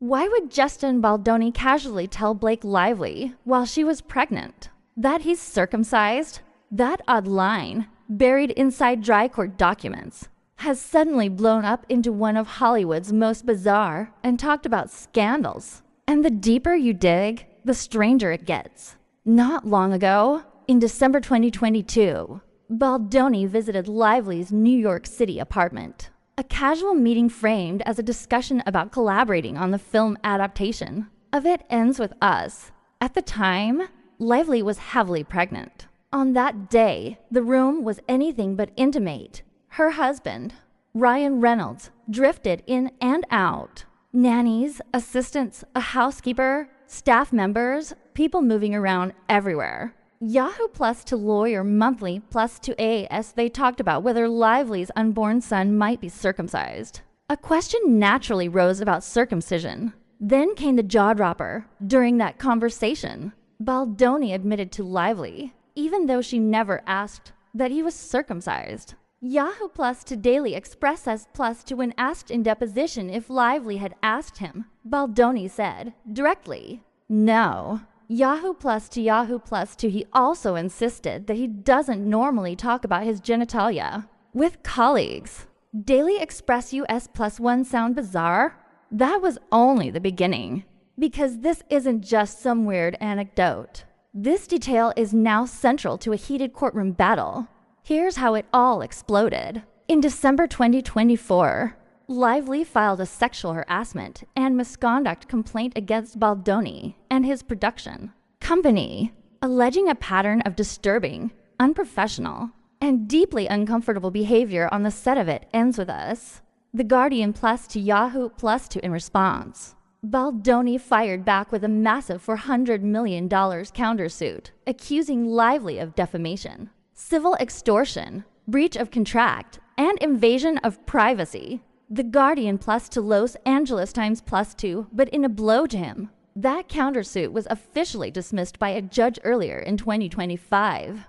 Why would Justin Baldoni casually tell Blake Lively while she was pregnant that he's circumcised? That odd line, buried inside dry court documents, has suddenly blown up into one of Hollywood's most bizarre and talked about scandals. And the deeper you dig, the stranger it gets. Not long ago, in December 2022, Baldoni visited Lively's New York City apartment. A casual meeting framed as a discussion about collaborating on the film adaptation of It Ends With Us. At the time, Lively was heavily pregnant. On that day, the room was anything but intimate. Her husband, Ryan Reynolds, drifted in and out. Nannies, assistants, a housekeeper, staff members, people moving around everywhere. Yahoo Plus to Lawyer Monthly Plus to A as they talked about whether Lively's unborn son might be circumcised. A question naturally rose about circumcision. Then came the jaw-dropper. During that conversation, Baldoni admitted to Lively, even though she never asked, that he was circumcised. Yahoo Plus to Daily Express as Plus to when asked in deposition if Lively had asked him, Baldoni said, directly, no. Yahoo Plus to he also insisted that he doesn't normally talk about his genitalia with colleagues. Daily Express US Plus One sound bizarre? That was only the beginning, because this isn't just some weird anecdote. This detail is now central to a heated courtroom battle. Here's how it all exploded. In December 2024, Lively filed a sexual harassment and misconduct complaint against Baldoni and his production company, alleging a pattern of disturbing, unprofessional, and deeply uncomfortable behavior on the set of It Ends With Us. The Guardian Plus to Yahoo Plus to in response. Baldoni fired back with a massive $400 million countersuit, accusing Lively of defamation, civil extortion, breach of contract, and invasion of privacy. The Guardian Plus to Los Angeles Times Plus 2, but in a blow to him. That countersuit was officially dismissed by a judge earlier in 2025.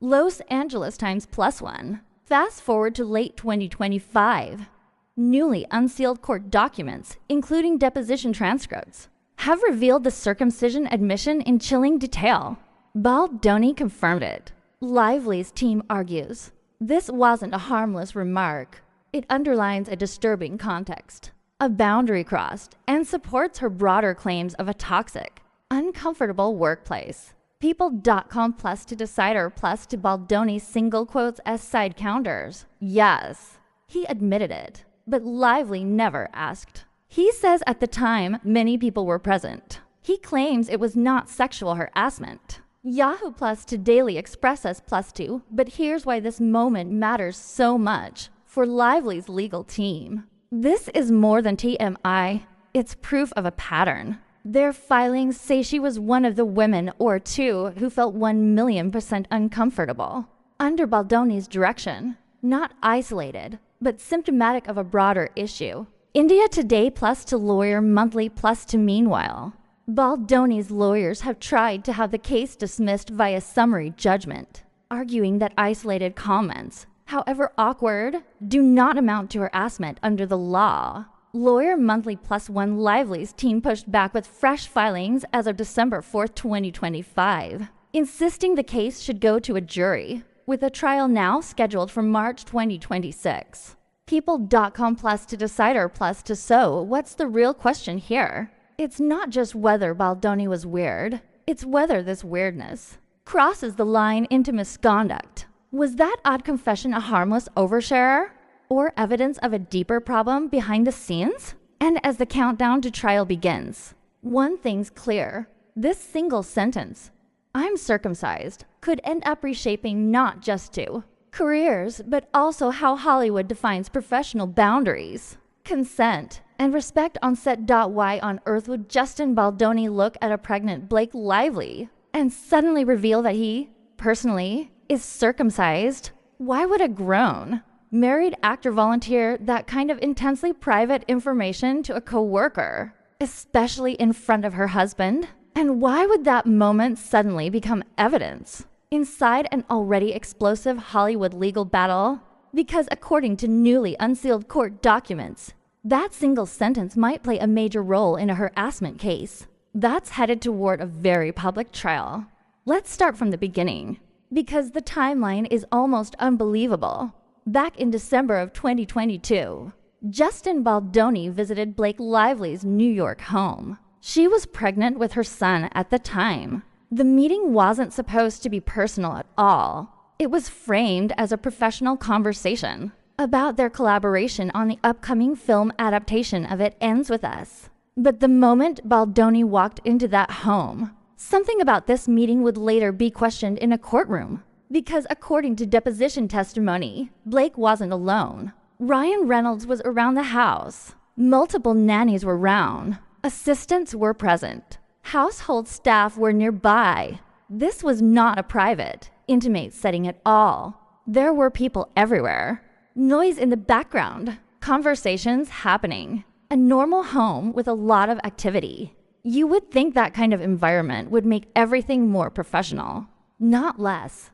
Los Angeles Times Plus 1. Fast forward to late 2025. Newly unsealed court documents, including deposition transcripts, have revealed the circumcision admission in chilling detail. Baldoni confirmed it. Lively's team argues this wasn't a harmless remark. It underlines a disturbing context, a boundary crossed, and supports her broader claims of a toxic, uncomfortable workplace. People.com Plus to Decider Plus to Baldoni's single quotes as side counters. Yes, he admitted it, but Lively never asked. He says at the time many people were present. He claims it was not sexual harassment. Yahoo Plus to Daily Express as Plus 2, but here's why this moment matters so much for Lively's legal team. This is more than TMI. It's proof of a pattern. Their filings say she was one of the women or two who felt 1,000,000% uncomfortable under Baldoni's direction, not isolated, but symptomatic of a broader issue. India Today Plus to Lawyer Monthly Plus to Meanwhile. Baldoni's lawyers have tried to have the case dismissed via summary judgment, arguing that isolated comments, however awkward, do not amount to harassment under the law. Lawyer Monthly Plus One Lively's team pushed back with fresh filings as of December 4th, 2025, insisting the case should go to a jury, with a trial now scheduled for March 2026. People.com Plus to Decider Plus to So, what's the real question here? It's not just whether Baldoni was weird, it's whether this weirdness crosses the line into misconduct. Was that odd confession a harmless oversharer? Or evidence of a deeper problem behind the scenes? And as the countdown to trial begins, one thing's clear. This single sentence, "I'm circumcised," could end up reshaping not just two careers, but also how Hollywood defines professional boundaries, consent, and respect on set. Why on earth would Justin Baldoni look at a pregnant Blake Lively and suddenly reveal that he, personally, is circumcised? Why would a grown, married actor volunteer that kind of intensely private information to a coworker, especially in front of her husband? And why would that moment suddenly become evidence inside an already explosive Hollywood legal battle? Because according to newly unsealed court documents, That single sentence might play a major role in a harassment case that's headed toward a very public trial. Let's start from the beginning, because the timeline is almost unbelievable. Back in December of 2022, Justin Baldoni visited Blake Lively's New York home. She was pregnant with her son at the time. The meeting wasn't supposed to be personal at all. It was framed as a professional conversation about their collaboration on the upcoming film adaptation of It Ends With Us. But the moment Baldoni walked into that home, something about this meeting would later be questioned in a courtroom. Because according to deposition testimony, Blake wasn't alone. Ryan Reynolds was around the house. Multiple nannies were around. Assistants were present. Household staff were nearby. This was not a private, intimate setting at all. There were people everywhere. Noise in the background. Conversations happening. A normal home with a lot of activity. You would think that kind of environment would make everything more professional, not less.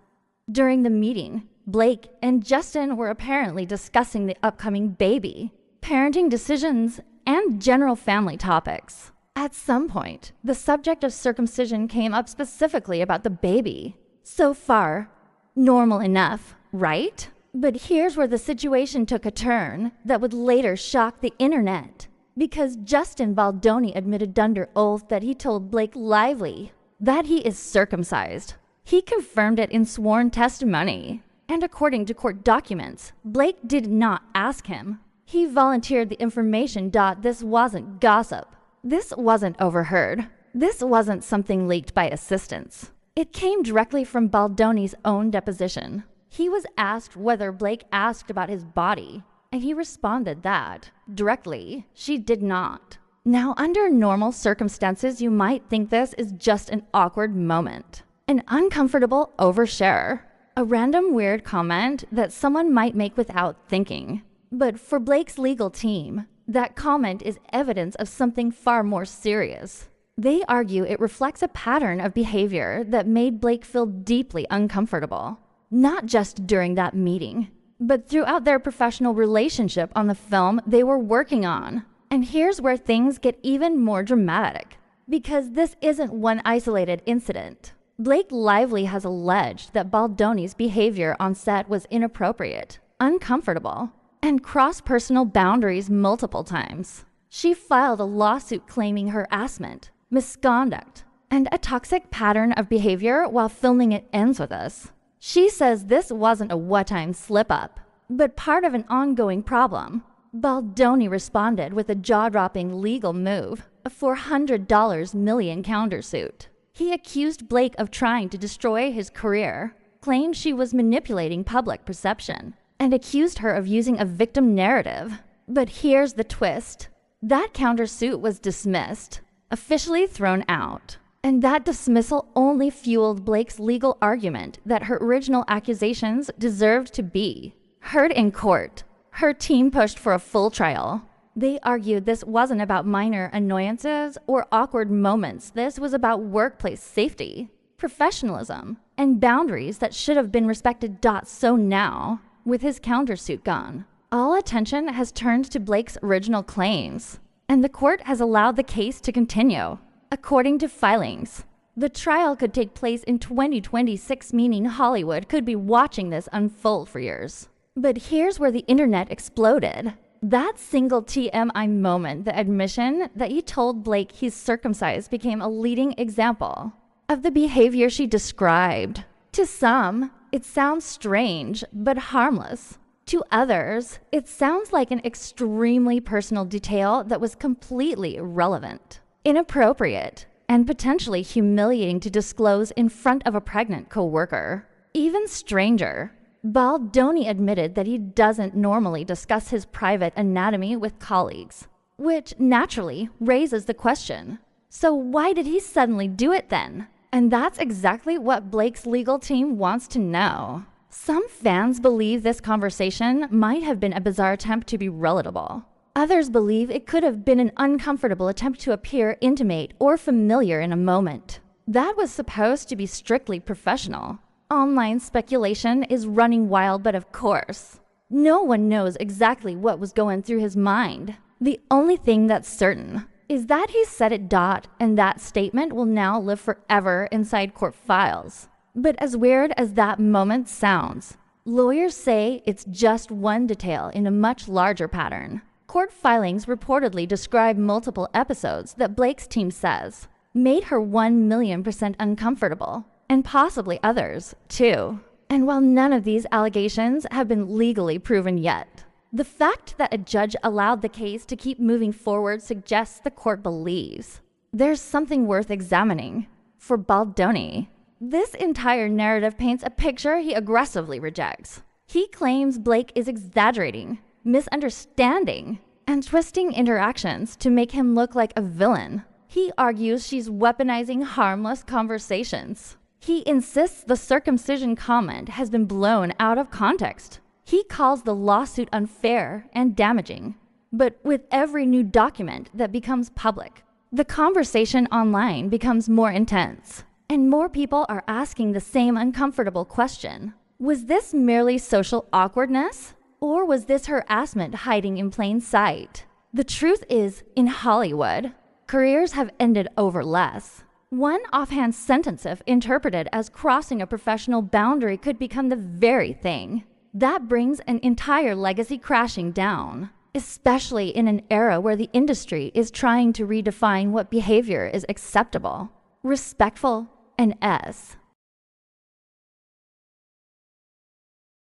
During the meeting, Blake and Justin were apparently discussing the upcoming baby, parenting decisions, and general family topics. At some point, the subject of circumcision came up specifically about the baby. So far, normal enough, right? But here's where the situation took a turn that would later shock the internet. Because Justin Baldoni admitted under oath that he told Blake Lively that he is circumcised. He confirmed it in sworn testimony. And according to court documents, Blake did not ask him. He volunteered the information. This wasn't gossip. This wasn't overheard. This wasn't something leaked by assistants. It came directly from Baldoni's own deposition. He was asked whether Blake asked about his body, and he responded that, directly, she did not. Now, under normal circumstances, you might think this is just an awkward moment, an uncomfortable overshare, a random weird comment that someone might make without thinking. But for Blake's legal team, that comment is evidence of something far more serious. They argue it reflects a pattern of behavior that made Blake feel deeply uncomfortable. Not just during that meeting, but throughout their professional relationship on the film they were working on. And here's where things get even more dramatic, because this isn't one isolated incident. Blake Lively has alleged that Baldoni's behavior on set was inappropriate, uncomfortable, and crossed personal boundaries multiple times. She filed a lawsuit claiming harassment, misconduct, and a toxic pattern of behavior while filming It Ends With Us. She says this wasn't a one-time slip-up, but part of an ongoing problem. Baldoni responded with a jaw-dropping legal move, a $400 million countersuit. He accused Blake of trying to destroy his career, claimed she was manipulating public perception, and accused her of using a victim narrative. But here's the twist. That countersuit was dismissed, officially thrown out. And that dismissal only fueled Blake's legal argument that her original accusations deserved to be heard in court. Her team pushed for a full trial. They argued this wasn't about minor annoyances or awkward moments. This was about workplace safety, professionalism, and boundaries that should have been respected. So now, with his countersuit gone, all attention has turned to Blake's original claims, and the court has allowed the case to continue. According to filings, the trial could take place in 2026, meaning Hollywood could be watching this unfold for years. But here's where the internet exploded. That single TMI moment, the admission that he told Blake he's circumcised, became a leading example of the behavior she described. To some, it sounds strange but harmless. To others, it sounds like an extremely personal detail that was completely irrelevant, inappropriate, and potentially humiliating to disclose in front of a pregnant coworker. Even stranger, Baldoni admitted that he doesn't normally discuss his private anatomy with colleagues, which naturally raises the question, so why did he suddenly do it then? And that's exactly what Blake's legal team wants to know. Some fans believe this conversation might have been a bizarre attempt to be relatable. Others believe it could have been an uncomfortable attempt to appear intimate or familiar in a moment. That was supposed to be strictly professional. Online speculation is running wild, but of course, no one knows exactly what was going through his mind. The only thing that's certain is that he said it. And that statement will now live forever inside court files. But as weird as that moment sounds, lawyers say it's just one detail in a much larger pattern. Court filings reportedly describe multiple episodes that Blake's team says made her 1,000,000% uncomfortable, and possibly others, too. And while none of these allegations have been legally proven yet, the fact that a judge allowed the case to keep moving forward suggests the court believes there's something worth examining for Baldoni. This entire narrative paints a picture he aggressively rejects. He claims Blake is exaggerating, misunderstanding, and twisting interactions to make him look like a villain. He argues she's weaponizing harmless conversations. He insists the circumcision comment has been blown out of context. He calls the lawsuit unfair and damaging. But with every new document that becomes public, the conversation online becomes more intense, and more people are asking the same uncomfortable question. Was this merely social awkwardness? Or was this harassment hiding in plain sight? The truth is, in Hollywood, careers have ended over less. One offhand sentence if interpreted as crossing a professional boundary could become the very thing that brings an entire legacy crashing down, especially in an era where the industry is trying to redefine what behavior is acceptable, respectful, and